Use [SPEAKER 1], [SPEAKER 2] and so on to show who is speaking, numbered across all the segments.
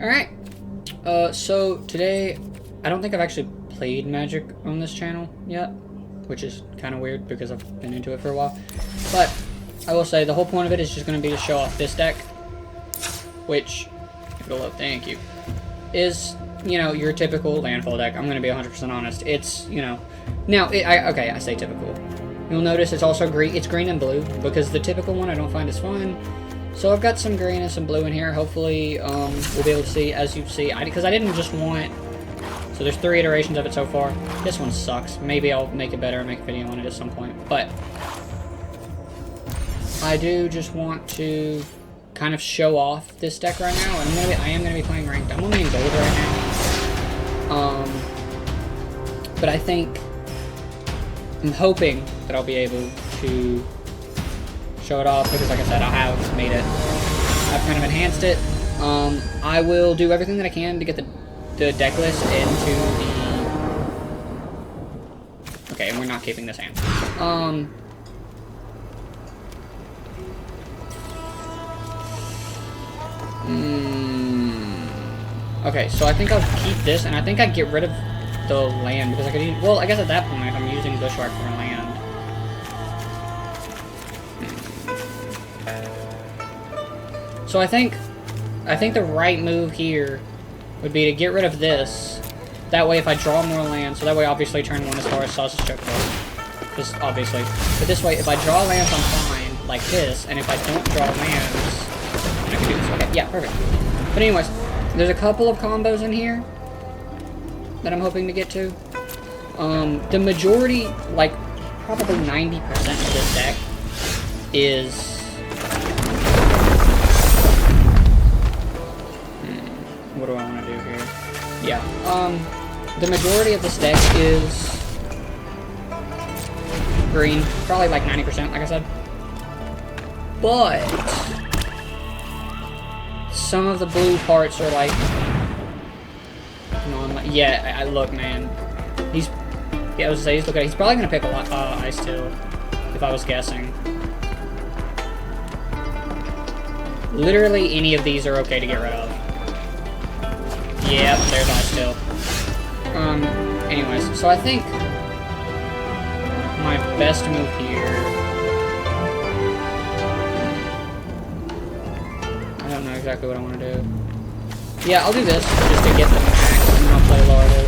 [SPEAKER 1] Alright. So today, I don't think I've actually played Magic on this channel yet, which is kind of weird because I've been into it for a while. But I will say the whole point of it is just going to be to show off this deck, which, if it'll load, thank you, is, you know, your typical landfall deck. I'm going to be 100% honest. It's, you know, now, okay, I say typical. You'll notice it's also green. It's green and blue because the typical one I don't find is fun. So I've got some green and some blue in here. Hopefully, we'll be able to see, as you see, because I didn't just want. So there's 3 iterations of it so far. This one sucks. Maybe I'll make it better and make a video on it at some point. But I do just want to kind of show off this deck right now, and I am gonna be playing ranked. I'm only in gold right now. But I think I'm hoping that I'll be able to show it off because, like I said, I have made it. I've kind of enhanced it. I will do everything that I can to get the deck list into the. Okay, and we're not keeping this hand. Okay, so I think I'll keep this, and I think I'd get rid of the land because I could use. Well, I guess at that point I'm using Bushwhack for a land. So I think the right move here would be to get rid of this. That way, if I draw more land, so that way obviously turn 1 as far as Sausage Chokehold, just obviously. But this way, if I draw lands, I'm fine, like this, and if I don't draw lands, I can do this. Okay, yeah, perfect. But anyways, there's a couple of combos in here that I'm hoping to get to. The majority, like probably 90% of this deck is. What do I want to do here? Yeah, the majority of this deck is green, probably like 90%, like I said. But some of the blue parts are like, yeah, look, man, I was saying, look at, he's probably gonna pick a lot, Ice Tail, if I was guessing. Literally any of these are okay to get rid of. Yep, there's Ice Tail. Anyways, so I think my best move here. I don't know exactly what I want to do. Yeah, I'll do this just to get the max, and then I'll play Larval.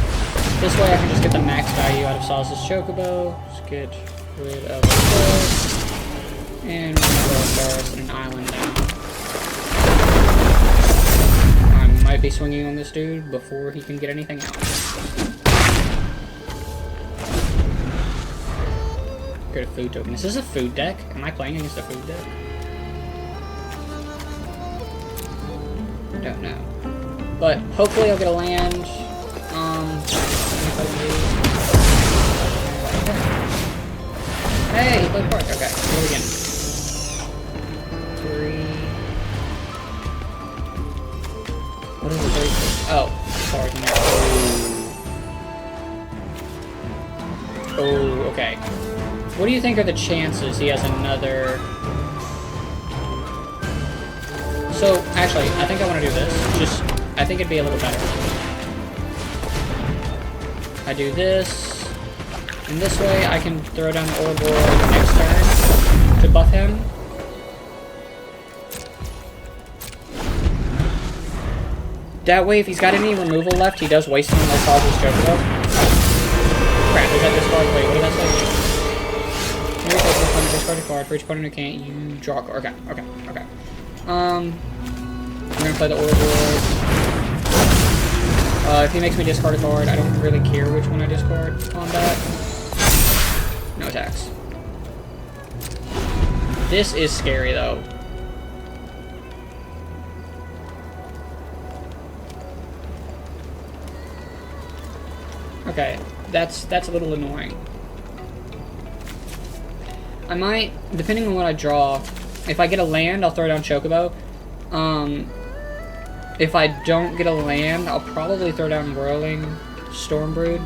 [SPEAKER 1] This way I can just get the max value out of Sausage Chocobo. Just get rid of this. And we're gonna go a forest and an island down. Might be swinging on this dude before he can get anything out. Get a food token. Is this a food deck? Am I playing against a food deck? I don't know. But hopefully I'll get a land. Hey, he played park. Okay, do it again. 3. What is the 3? Oh, sorry. Oh, okay. What do you think are the chances he has another? So, actually, I think I want to do this. I think it'd be a little better. I do this, and this way I can throw down the Ouroboros next turn to buff him. That way, if he's got any removal left, he does waste them like Sausage Chocobo. Crap, is that discard? Wait, what did that say? Maybe if I discard a card for each opponent who can't, you draw a card. Okay. I'm gonna play the Ouroboros. If he makes me discard a card, I don't really care which one I discard. Combat. No attacks. This is scary, though. Okay, that's a little annoying. I might, depending on what I draw, if I get a land, I'll throw down Chocobo. If I don't get a land, I'll probably throw down Whirling Stormbrood.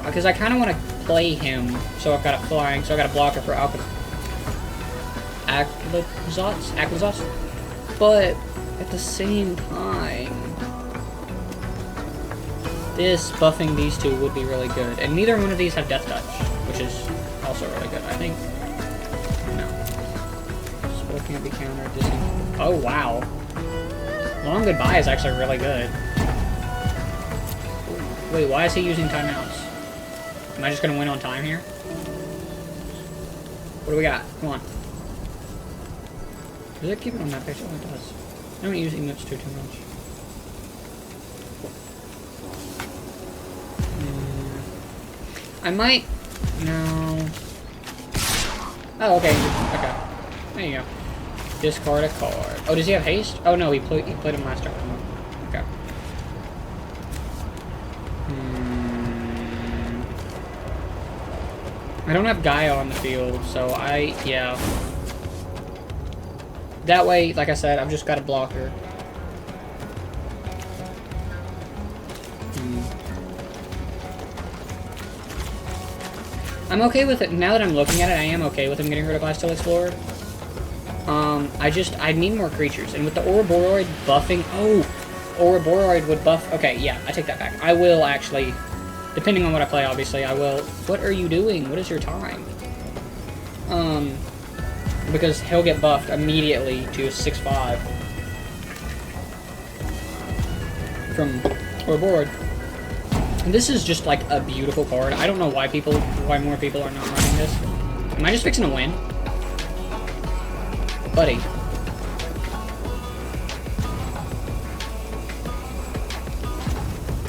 [SPEAKER 1] because I kind of want to play him. So I've got a flying, so I got a blocker for Aquazots. But at the same time, this buffing these two would be really good. And neither one of these have Death Touch, which is also really good, I think. No. Spell can't be countered. Oh, wow. Long Goodbye is actually really good. Wait, why is he using timeouts? Am I just going to win on time here? What do we got? Come on. Does it keep it on that page? Oh, it does. I don't use emotes too much. I might... No. Oh, okay. Okay. There you go. Discard a card. Oh, does he have haste? Oh, no, he played him last turn. Okay. I don't have Gaia on the field, so yeah. That way, like I said, I've just got a blocker. I'm okay with it. Now that I'm looking at it, I am okay with him getting rid of Lifesteal Explorer. I need more creatures. And with the Ouroboros buffing... Oh! Ouroboros would buff... Okay, yeah, I take that back. I will actually... Depending on what I play, obviously, I will... What are you doing? What is your time? Because he'll get buffed immediately to a 6/5 from Ouroboros. And this is just like a beautiful card. I don't know why more people are not running this. Am I just fixing to win? Buddy.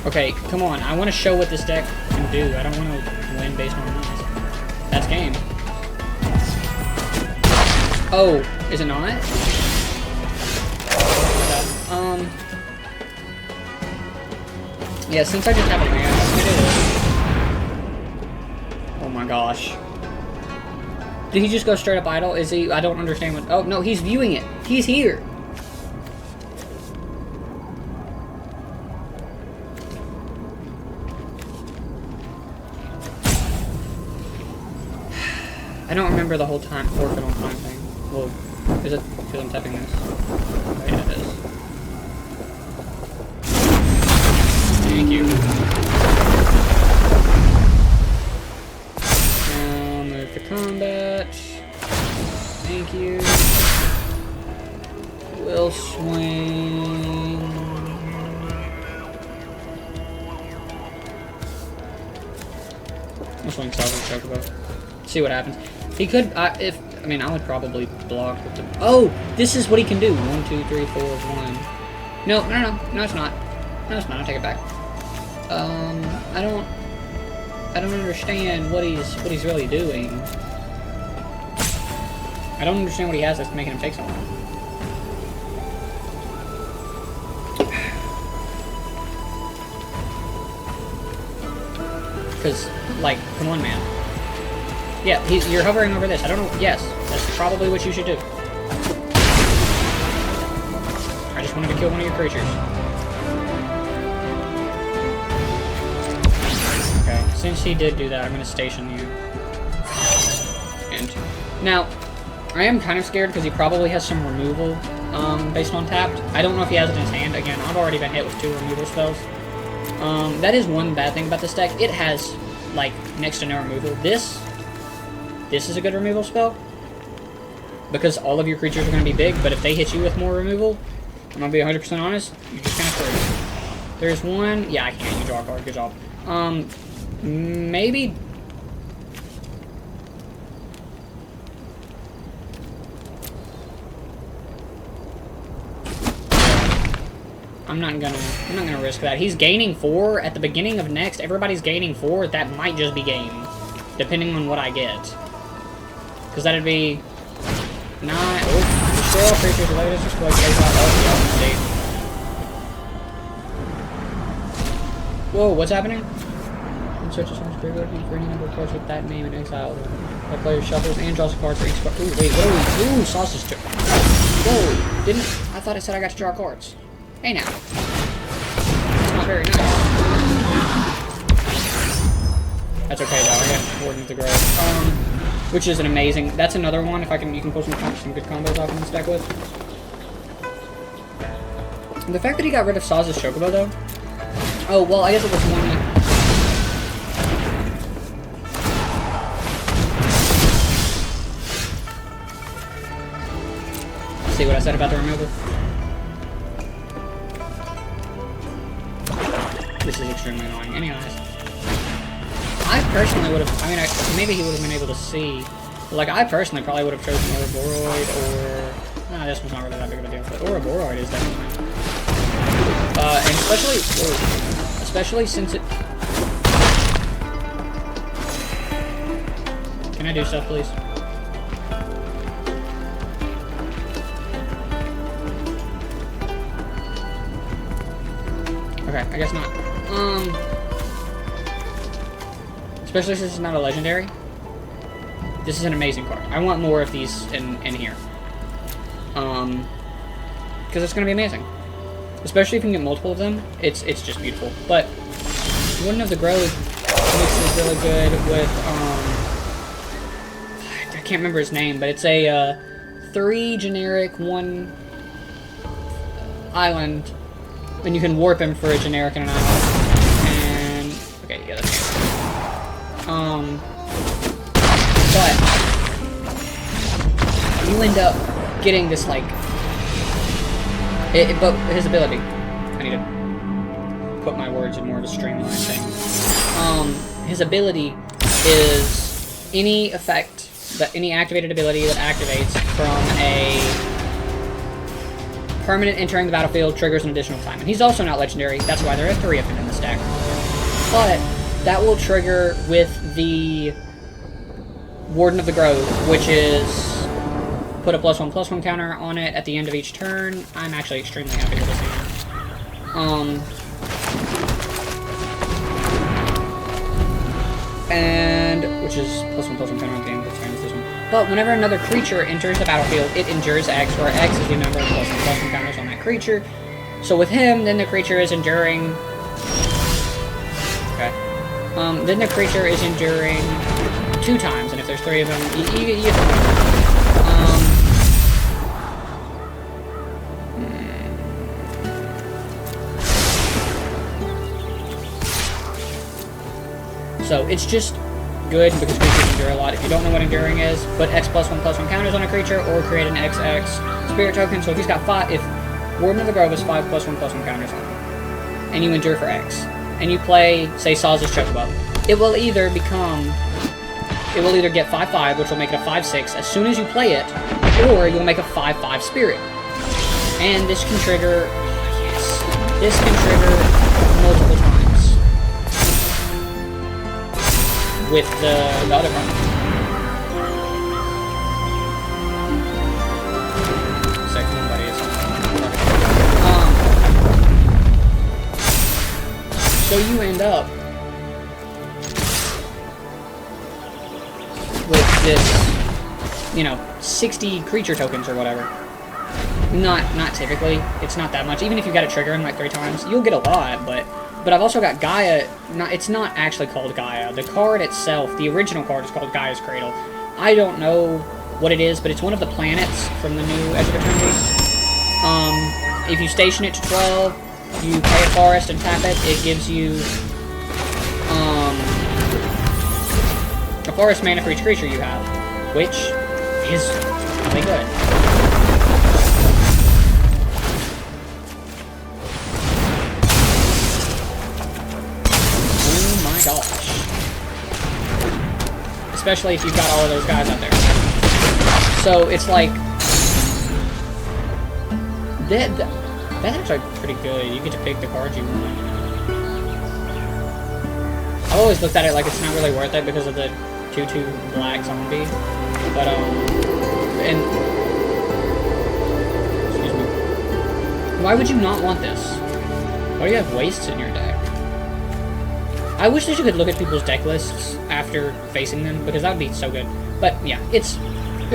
[SPEAKER 1] Okay, come on. I want to show what this deck can do. I don't want to win based on this. That's game. Oh, is it not? Yeah, since I just have a land, oh my gosh. Did he just go straight up idle? Is he? I don't understand what. Oh no, he's viewing it. He's here. I don't remember the whole time forfeit on time thing. Well, is it because I'm typing this? Oh, yeah, it is. Thank you. Now move to combat. Thank you. We'll swing. We'll swing Salvage Chocobo. See what happens. He could, I would probably block with the... Oh! This is what he can do. 1, 2, 3, 4, 1. No, it's not. No, it's not. I take it back. I don't understand what he's really doing. I don't understand what he has that's making him take so long. Because, like, come on, man. Yeah, you're hovering over this. I don't know. Yes, that's probably what you should do. I just wanted to kill one of your creatures. Okay, since he did do that, I'm going to station you. And now, I am kind of scared because he probably has some removal based on tapped. I don't know if he has it in his hand. Again, I've already been hit with 2 removal spells. That is one bad thing about this deck. It has, like, next to no removal. This is a good removal spell. Because all of your creatures are going to be big, but if they hit you with more removal, I'm going to be 100% honest, you're just going to freeze. There's one... Yeah, I can't. You draw a card. Good job. Maybe... I'm not gonna risk that. He's gaining 4 at the beginning of next. Everybody's gaining 4. That might just be game, depending on what I get. Because that'd be 9. Oh, destroy all creatures related to exploit. Whoa, what's happening? Insert a source graveyard for any number of cards with that name in exile. The player shuffles and draws a card for each card. Ooh, wait, what are we? Ooh, sausage too. Whoa, didn't I thought it said I got to draw cards. Hey now. That's not very nice. That's okay though. I got Warden of the Grove, which is an amazing. That's another one. If you can pull some good combos off in this deck with. The fact that he got rid of Saz's Chocobo though. Oh well, I guess it was one. See what I said about the removal. This is extremely annoying. Anyways, I personally would have. I mean, maybe he would have been able to see. But, like, I personally probably would have chosen Ouroboros or. Nah, this one's not really that big of a deal. But Ouroboros is definitely. And especially since it. Can I do stuff, please? Okay, I guess not. Especially since it's not a legendary. This is an amazing card. I want more of these in here. Because it's gonna be amazing. Especially if you can get multiple of them. It's just beautiful. But Warden of the Grove mixes really good with I can't remember his name, but it's a 3 generic, 1 island. And you can warp him for a generic and an island. And okay, yeah, that's good. But you end up getting this like but his ability. I need to put my words in more of a streamlined thing. His ability is any effect any activated ability that activates from a permanent entering the battlefield triggers an additional time. And he's also not legendary, that's why there are 3 of them in this deck. But that will trigger with the Warden of the Grove, which is put a +1/+1 counter on it at the end of each turn. I'm actually extremely happy with this hand. And which is +1/+1 counter at the end of the turn. This one. But whenever another creature enters the battlefield, it endures X, where X is the number of +1/+1 counters on that creature. So with him, then the creature is enduring. Okay. Then the creature is enduring 2 times, and if there's 3 of them, you So it's just good because creatures endure a lot. If you don't know what enduring is, put X +1/+1 counters on a creature or create an XX spirit token. So if he's got 5, if Warden of the Grove has 5 +1/+1 counters on him, and you endure for X, and you play, say, Saz's Chocobo, it will either get 5/5, which will make it a 5/6 as soon as you play it, or you'll make a 5/5 spirit. And this can trigger, yes, this can trigger multiple times. With the other one. Second one, buddy. So you end up with this, you know, 60 creature tokens or whatever. Not typically. It's not that much. Even if you got a trigger in like 3 times, you'll get a lot, but I've also got Gaia. It's not actually called Gaia. The card itself, the original card, is called Gaia's Cradle. I don't know what it is, but it's one of the planets from the new Edge of Eternity. If you station it to 12, you pay a forest and tap it. It gives you a forest mana for each creature you have, which is really good. Gosh. Especially if you've got all of those guys out there. So it's like that's actually pretty good. You get to pick the cards you want. I've always looked at it like it's not really worth it because of the 2/2 black zombie. But and excuse me. Why would you not want this? Why do you have wastes in your deck? I wish that you could look at people's deck lists after facing them, because that would be so good. But yeah, there's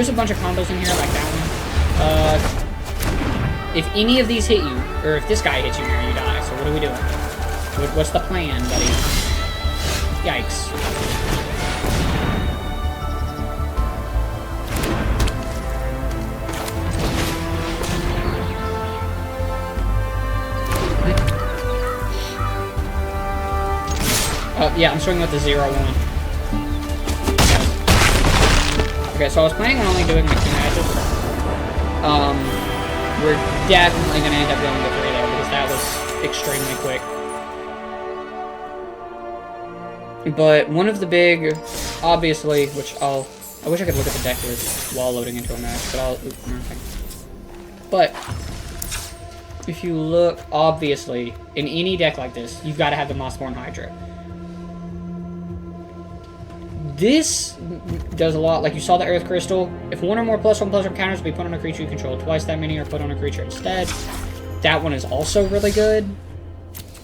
[SPEAKER 1] a bunch of combos in here like that one. If any of these hit you, or if this guy hits you here, you die. So what are we doing? What's the plan, buddy? Yikes. Yeah, I'm swinging with the 0-1. Okay, so I was planning on only doing like 2 matches. We're definitely gonna end up going to 3 though, because that was extremely quick. But one of the big, obviously, which I wish I could look at the deck list while loading into a match, but But if you look, obviously, in any deck like this, you've got to have the Mossborn Hydra. This does a lot, like you saw the Earth Crystal. If 1 or more +1/+1 counters be put on a creature you control, twice that many are put on a creature instead. That one is also really good,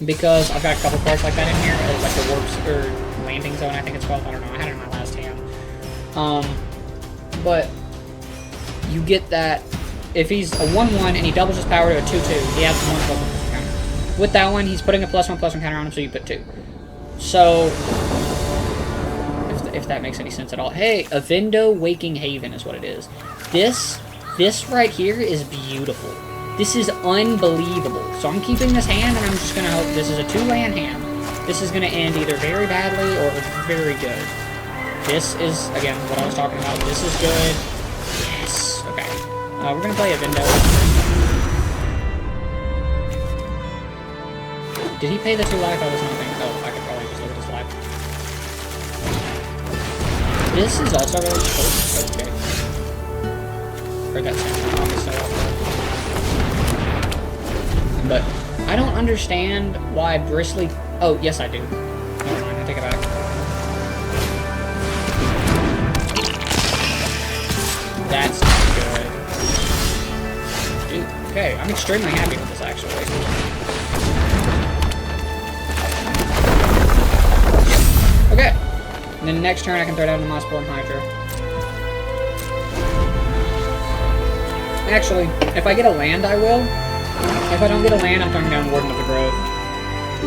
[SPEAKER 1] because I've got a couple cards like that in here, like the Warps, or Landing Zone, I think it's called. I don't know, I had it in my last hand. But you get that, if he's a 1/1 and he doubles his power to a 2/2, he has 1 +1/+1 counter. With that one, he's putting a +1/+1 counter on him, so you put 2. So, if that makes any sense at all. Hey, Avendo Waking Haven is what it is. This right here is beautiful. This is unbelievable. So I'm keeping this hand, and I'm just going to hope this is a 2-land hand. This is going to end either very badly or very good. This is, again, what I was talking about. This is good. Yes. Okay. We're going to play Avendo. Did he pay the 2 life? I was not thinking. Oh, I could probably just look at his life. This is also really close. Okay. Heard that sound so often. But I don't understand why Bristly... Oh, yes I do. Never mind, I take it back. That's not good. Dude, okay, I'm extremely happy with this, actually. Okay. And then next turn I can throw down the Mossborn Hydra. Actually, if I get a land, I will. If I don't get a land, I'm throwing down Warden of the Grove.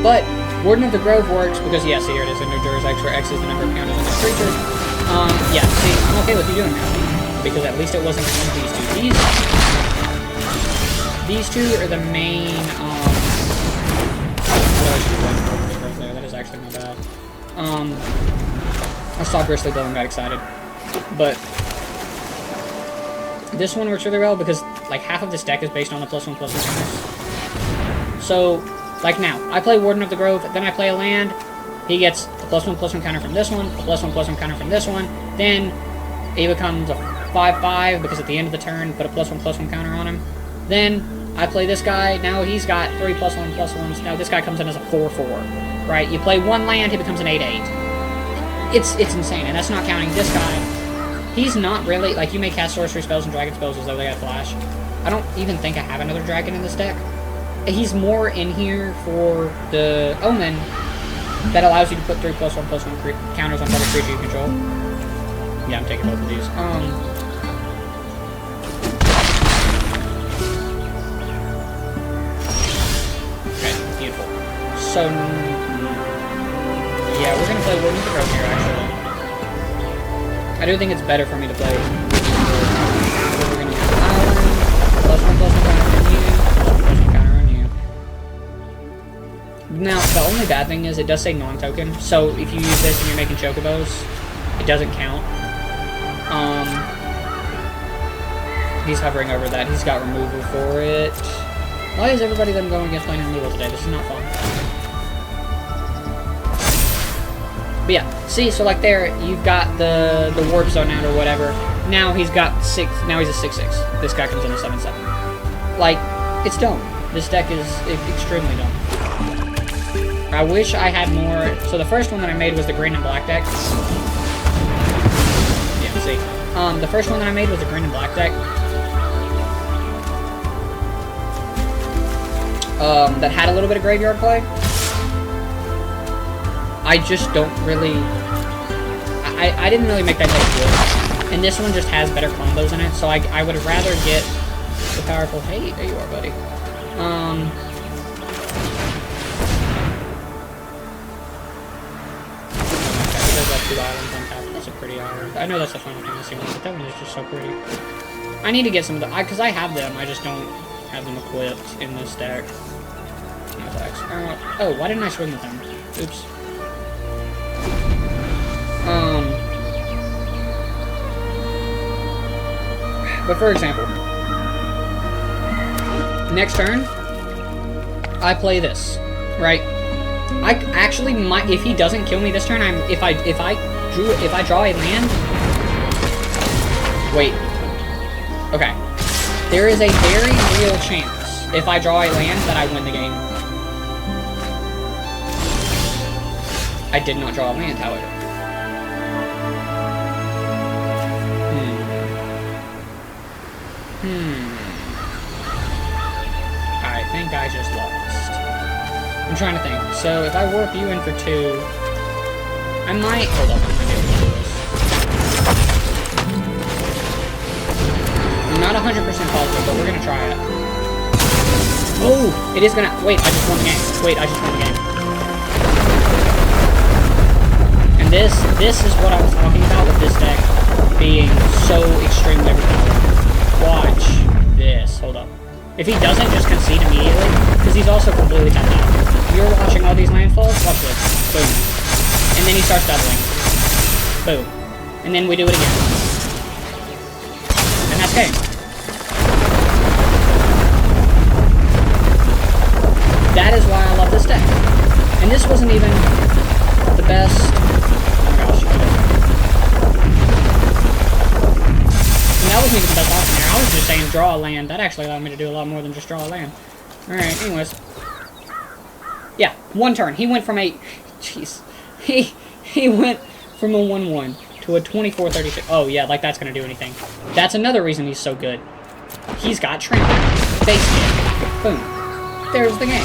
[SPEAKER 1] But Warden of the Grove works because, yes, here it is. Endurance X, where X is the number of counters on this creature. Yeah, see, I'm okay with you doing that. Because at least it wasn't one of these two. These two are the main, that is actually not bad. I saw Bristly Blow and got excited. But this one works really well because, like, half of this deck is based on the +1/+1 counters. So, like now, I play Warden of the Grove, then I play a land. He gets a +1/+1 counter from this one, a +1/+1 counter from this one. Then he becomes a 5/5 because at the end of the turn, put a +1/+1 counter on him. Then I play this guy. Now he's got 3 +1/+1s. Now this guy comes in as a 4/4, right? You play one land, he becomes an 8/8. It's insane, and that's not counting this guy. He's not really, like, you may cast sorcery spells and dragon spells as though they got flash. I don't even think I have another dragon in this deck. He's more in here for the Omen that allows you to put 3 +1/+1 counters on every creature you control. Yeah, I'm taking both of these. Okay, beautiful. So, yeah, we're gonna play Warden of the Grove here, actually. I do think it's better for me to play. We're gonna use Island, +1/+1 counter on you, +1/+1 counter on you. Now, the only bad thing is it does say non-token, so if you use this and you're making chocobos, it doesn't count. He's hovering over that. He's got removal for it. Why is everybody then going against planar removal today? This is not fun. But yeah, see, so like there, you've got the warp zone out or whatever. Now he's got 6. Now he's a 6/6. This guy comes in a 7/7. Like, it's dumb. This deck is extremely dumb. I wish I had more. So the first one that I made was the green and black deck. Yeah, see. The first one that I made was the green and black deck. That had a little bit of graveyard play. I just don't really... I didn't really make that deck good. And this one just has better combos in it, so I would rather get the powerful... Hey, there you are, buddy. Two islands on top. That's a pretty island. I know that's the Final Fantasy one, but that one is just so pretty. I need to get some of the... Because I have them, I just don't have them equipped in this deck. Oh, why didn't I swing with them? Oops. But for example, next turn, I play this, right? I actually might, if he doesn't kill me this turn, if I draw a land. Wait. Okay. There is a very real chance if I draw a land that I win the game. I did not draw a land, however. I think I just lost. I'm trying to think. So if I warp you in for 2, I might... Hold up, I might be able to do this. I'm not 100% positive, but we're going to try it. Oh! It is going to... Wait, I just won the game. Wait, I just won the game. And this is what I was talking about with this deck being so extremely overpowered. Watch this. Hold up. If he doesn't just concede immediately, because he's also completely tapped out. You're watching all these landfalls, watch this. Boom. And then he starts doubling. Boom. And then we do it again. And that's game. That is why I love this deck. And this wasn't even the best... Oh my gosh. And that wasn't even the best option here. I was just saying draw a land. That actually allowed me to do a lot more than just draw a land. Alright, anyways. Yeah, 1 turn. He went from a... Jeez. He went from a 1-1 to a 24-36. Oh, yeah, like that's going to do anything. That's another reason he's so good. He's got trample. Base kick. Boom. There's the game.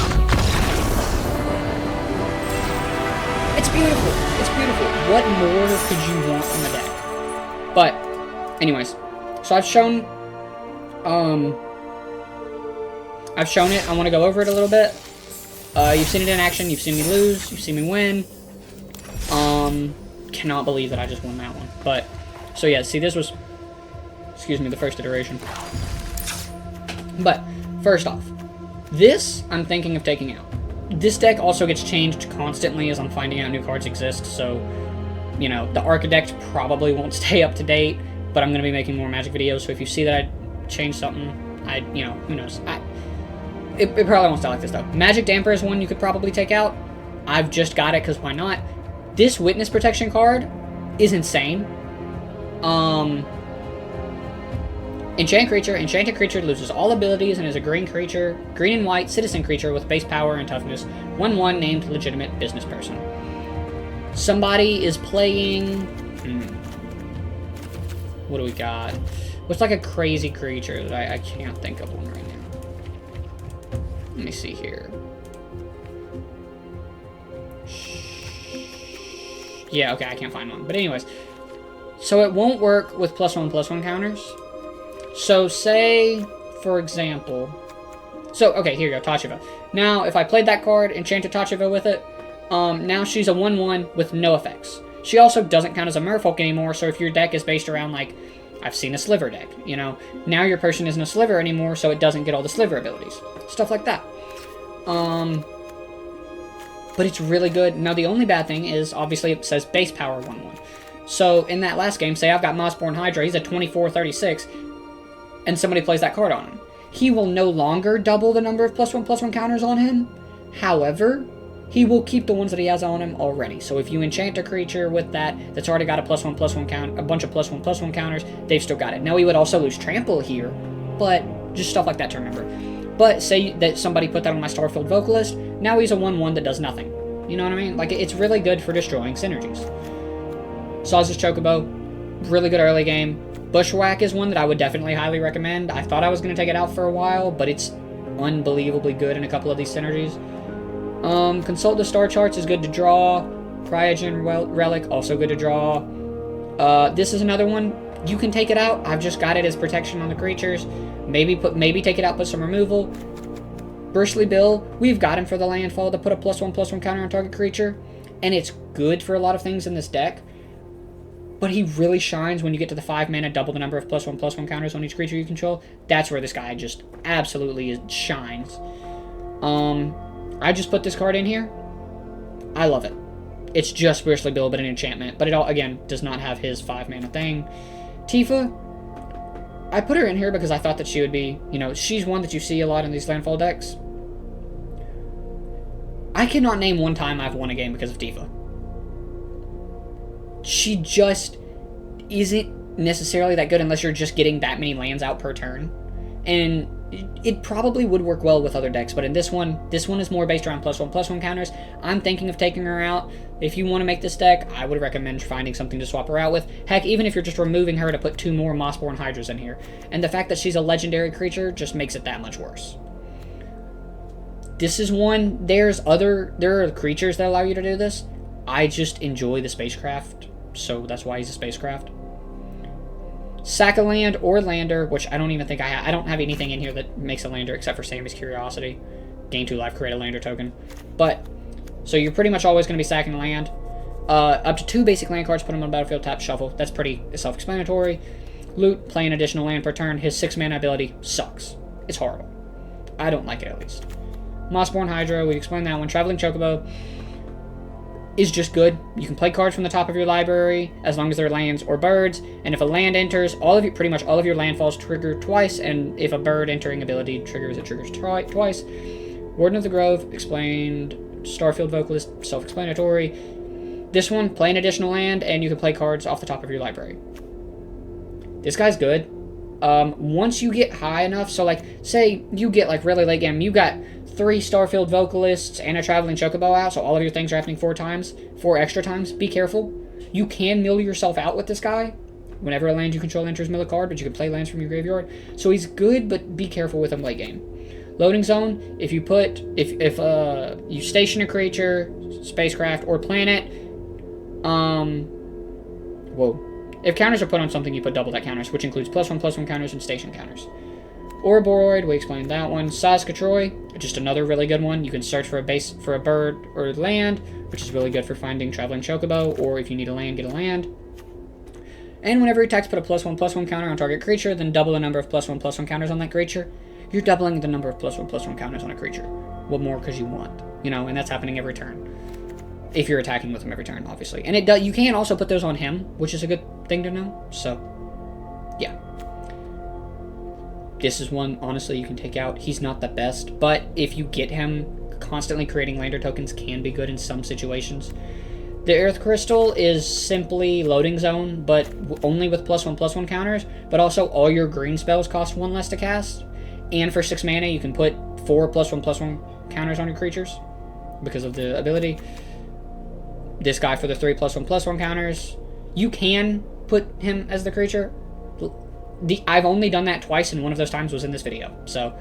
[SPEAKER 1] It's beautiful. It's beautiful. What more could you want from the deck? But, anyways. So I've shown it. I want to go over it a little bit. You've seen it in action. You've seen me lose. You've seen me win. Cannot believe that I just won that one. But, so yeah, see, this was, excuse me, the first iteration. But, first off, this I'm thinking of taking out. This deck also gets changed constantly as I'm finding out new cards exist, so, you know, the Architect probably won't stay up to date, but I'm going to be making more Magic videos, so if you see that I changed something, you know, who knows. It probably won't stay like this, though. Magic Damper is one you could probably take out. I've just got it, because why not? This Witness Protection card is insane. Enchant creature. Enchanted creature loses all abilities and is a green creature, green and white citizen creature with base power and toughness. 1/1 named legitimate business person. Somebody is playing... What do we got? What's like a crazy creature that I can't think of one right now. Let me see here. Yeah, okay, I can't find one. But anyways, so it won't work with +1/+1 counters. So say, for example... So, okay, here you go, Tacheva. Now, if I played that card, enchanted Tacheva with it, now she's a 1/1 with no effects. She also doesn't count as a merfolk anymore, so if your deck is based around, like, I've seen a sliver deck, you know? Now your person isn't a sliver anymore, so it doesn't get all the sliver abilities. Stuff like that. But it's really good. Now, the only bad thing is, obviously, it says base power 1/1. So, in that last game, say I've got Mossborn Hydra, he's a 24-36, and somebody plays that card on him. He will no longer double the number of +1/+1 counters on him. However, he will keep the ones that he has on him already. So if you enchant a creature with that's already got a +1/+1 count, a bunch of +1/+1 counters, they've still got it. Now, he would also lose trample here, but just stuff like that to remember. But say that somebody put that on my Starfield Vocalist, now he's a 1/1 that does nothing. You know what I mean? Like, it's really good for destroying synergies. Saw's Chocobo, really good early game. Bushwhack is one that I would definitely highly recommend. I thought I was going to take it out for a while, but it's unbelievably good in a couple of these synergies. Consult the Star Charts is good to draw. Cryogen Relic, also good to draw. This is another one. You can take it out. I've just got it as protection on the creatures. Maybe take it out, put some removal. Bristly Bill, we've got him for the landfall to put a +1/+1 counter on target creature. And it's good for a lot of things in this deck. But he really shines when you get to the 5 mana, double the number of +1/+1 counters on each creature you control. That's where this guy just absolutely shines. I just put this card in here. I love it. It's just Bristly Bill, but an enchantment. But it all, again, does not have his 5 mana thing. Tifa, I put her in here because I thought that she would be, you know, she's one that you see a lot in these landfall decks. I cannot name one time I've won a game because of Tifa. She just isn't necessarily that good unless you're just getting that many lands out per turn. And it probably would work well with other decks, but in this one is more based around +1/+1 counters. I'm thinking of taking her out. If you want to make this deck, I would recommend finding something to swap her out with. Heck, even if you're just removing her to put 2 more Mossborn Hydras in here. And the fact that she's a legendary creature just makes it that much worse. This is one, there are creatures that allow you to do this. I just enjoy the spacecraft, so that's why he's a spacecraft. Sack a land or lander, which I don't even think I don't have anything in here that makes a lander except for Sammy's Curiosity. Gain 2 life, create a lander token. But, so you're pretty much always going to be sacking land. Up to 2 basic land cards, put them on the battlefield, tap, shuffle. That's pretty self-explanatory. Loot, play an additional land per turn. His 6-mana ability sucks. It's horrible. I don't like it, at least. Mossborn Hydra, we explained that one. Traveling Chocobo is just good. You can play cards from the top of your library as long as they're lands or birds, and if a land enters, pretty much all of your landfalls trigger twice, and if a bird entering ability triggers, it triggers twice. Warden of the Grove, explained. Starfield Vocalist, self-explanatory. This one, play an additional land, and you can play cards off the top of your library. This guy's good. Once you get high enough, so like, say you get like really late game, you got 3 Starfield Vocalists and a Traveling Chocobo out, so all of your things are happening 4 extra times. Be careful. You can mill yourself out with this guy. Whenever a land you control enters, mill a card, but you can play lands from your graveyard. So he's good, but be careful with him late game. Loading zone, if you you station a creature, spacecraft, or planet, if counters are put on something, you put double that counters, which includes +1/+1 counters and station counters. Ouroboros, we explained that one. Sazkatroy, just another really good one. You can search for a bird or land, which is really good for finding Traveling Chocobo, or if you need a land, get a land. And whenever he attacks, put a +1/+1 counter on target creature, then double the number of +1/+1 counters on that creature. You're doubling the number of +1/+1 counters on a creature. Well, more because you want, and that's happening every turn. If you're attacking with him every turn, obviously. And you can also put those on him, which is a good thing to know. So, yeah. This is one, honestly, you can take out. He's not the best, but if you get him, constantly creating lander tokens can be good in some situations. The Earth Crystal is simply loading zone, but only with +1/+1 counters, but also all your green spells cost 1 less to cast. And for 6 mana, you can put 4 +1/+1 counters on your creatures because of the ability. This guy for the 3 +1/+1 counters. You can put him as the creature. I've only done that twice, and one of those times was in this video. So,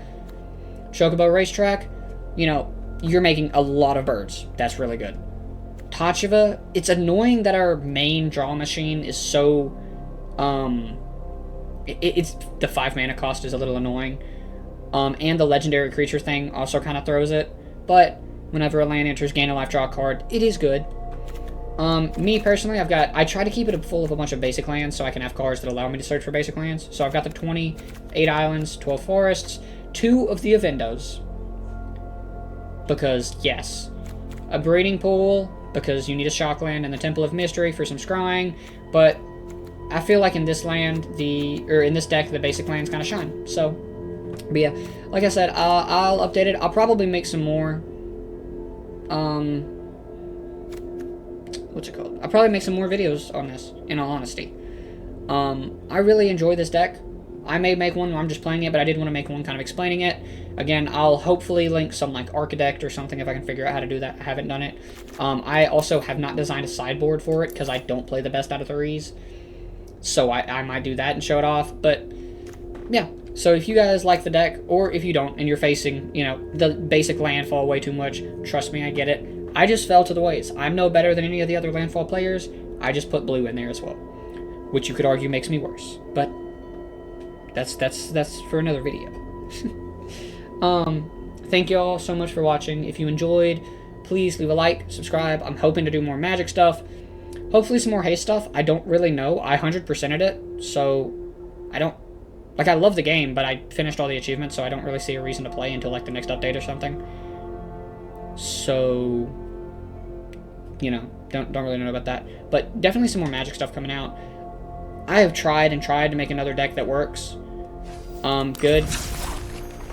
[SPEAKER 1] Chocobo Racetrack, you're making a lot of birds. That's really good. Tacheva, it's annoying that our main draw machine is so, it's the 5 mana cost is a little annoying. And the legendary creature thing also kind of throws it. But whenever a land enters, gain a life, draw a card, it is good. Me personally, I try to keep it full of a bunch of basic lands so I can have cards that allow me to search for basic lands. So I've got the 28 islands, 12 forests, 2 of the Avendos. Because, yes. A breeding pool, because you need a shock land, and the Temple of Mystery for some scrying. But I feel like in this in this deck, the basic lands kind of shine. So, but yeah, like I said, I'll update it. I'll probably make some more, I'll probably make some more videos on this, in all honesty. I really enjoy this deck. I may make one where I'm just playing it, but I did want to make one kind of explaining it. Again, I'll hopefully link some like Architect or something if I can figure out how to do that. I haven't done it. I also have not designed a sideboard for it because I don't play the best out of 3s. So I might do that and show it off. But yeah, so if you guys like the deck, or if you don't and you're facing, the basic landfall way too much, trust me, I get it. I just fell to the ways. I'm no better than any of the other landfall players. I just put blue in there as well, which you could argue makes me worse. But that's for another video. Thank you all so much for watching. If you enjoyed, please leave a like, subscribe. I'm hoping to do more Magic stuff. Hopefully some more Haste stuff. I don't really know. I 100%ed it, so I don't... I love the game, but I finished all the achievements, so I don't really see a reason to play until, the next update or something. So, don't really know about that. But definitely some more Magic stuff coming out. I have tried and tried to make another deck that works. Good.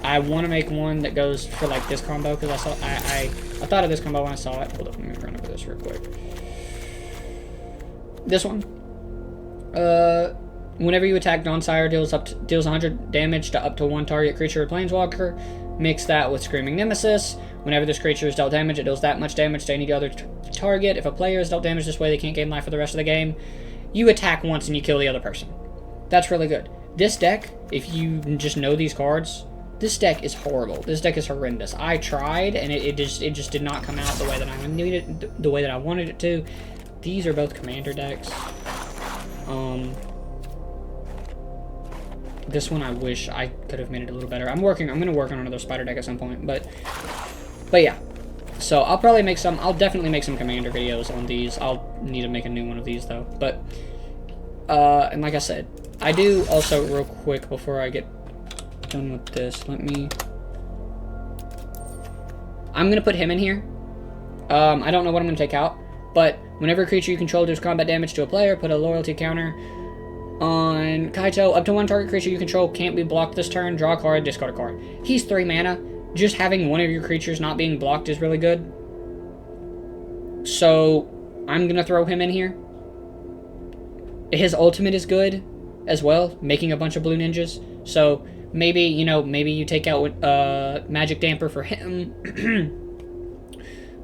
[SPEAKER 1] I want to make one that goes for like this combo because I thought of this combo when I saw it. Hold up, let me run over this real quick. This one. Whenever you attack non-sire, deals 100 damage to up to one target creature or planeswalker. Mix that with Screaming Nemesis. Whenever this creature is dealt damage, it deals that much damage to any other target. If a player is dealt damage this way, they can't gain life for the rest of the game. You attack once and you kill the other person. That's really good. This deck, if you just know these cards, this deck is horrible. This deck is horrendous. I tried, and it just did not come out the way that I needed, the way that I wanted it to. These are both commander decks. This one I wish I could have made it a little better. I'm gonna work on another spider deck at some point, but yeah. So I'll probably make some. I'll definitely make some commander videos on these. I'll need to make a new one of these though. But and like I said, I do also real quick before I get done with this. I'm gonna put him in here. I don't know what I'm gonna take out, but whenever a creature you control does combat damage to a player, put a loyalty counter on Kaito. Up to one target creature you control can't be blocked this turn. Draw a card, discard a card. He's 3 mana. Just having one of your creatures not being blocked is really good. So I'm gonna throw him in here. His ultimate is good as well, making a bunch of blue ninjas. So maybe, maybe you take out Magic Damper for him.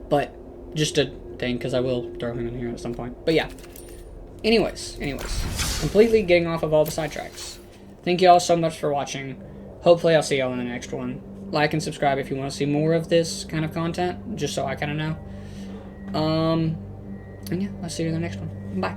[SPEAKER 1] But just a thing, because I will throw him in here at some point. But yeah. Anyways, completely getting off of all the sidetracks. Thank you all so much for watching. Hopefully I'll see y'all in the next one. Like and subscribe if you want to see more of this kind of content, just so I kind of know. And yeah, I'll see you in the next one. Bye.